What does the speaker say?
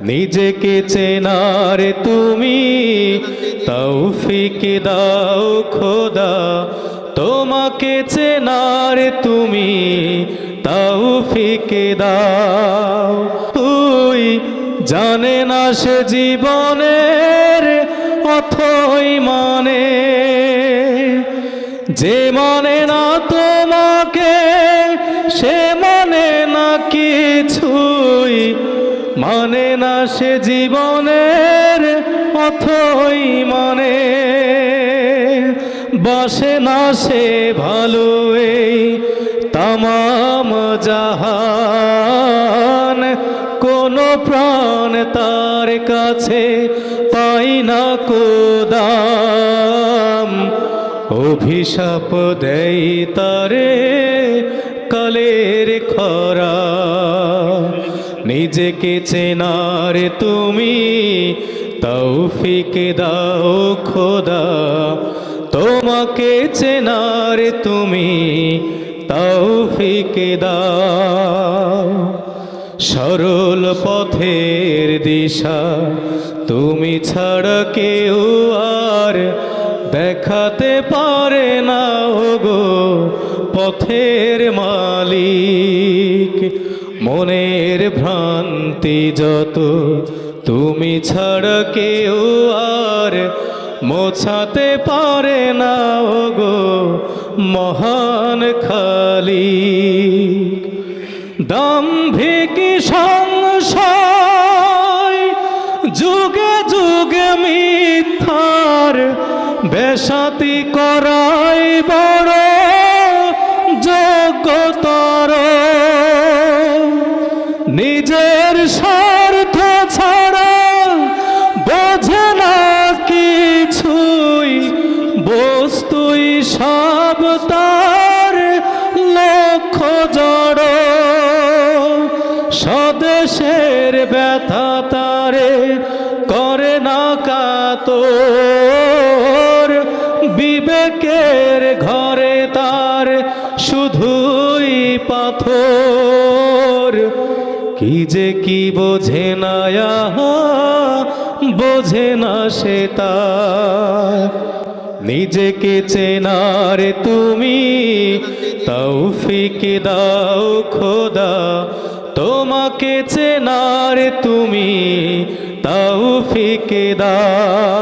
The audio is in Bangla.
নিজেকে চেনার তুমি তৌফিক দাও খোদা, তোমাকে চেনার তুমি তৌফিক দাও। তুই জানে না সে জীবনের অথই মানে, যে মানে না তোমাকে সে মানে না কিছুই, মানে না সে জীবনের অথই মানে, বাসে না সে ভালো এই তামাম জাহান, কোন প্রাণ তার কাছে পাই না কোদাম। অভিশাপ দেই তারে কালের খরা, নিজেকে চেনার তুমি তৌফিক দাও খোদা, তোমাকে চেনার তুমি তৌফিক দাও। সরল পথের দিশা তুমি ছাড়া কেউ আর দেখাতে পারে না ওগো পথের মালিক। মনের ভ্রান্তি যত তুমি ছাড়া কেউ আর মোছাতে পারে না ওগো মহান খালিক। দাম্ভিক সংশয় যুগে যুগে মিথ্যার বেশাতি করাই বড় যোগ্যতর, নিজের স্বার্থ ছাড়া বোঝে না কিছুই, বস্তুই সব তার লক্ষ্য জড়। স্বদেশের ব্যথা তারে করে না কাতর, বিবেকের ঘরে তার শুধুই পাথর। কি যে কি বোঝে না বোঝে না সে তার, নিজেকে চেনার তুমি তৌফিক দাও খোদা, তোমাকে চেনার তুমি তৌফিক দাও।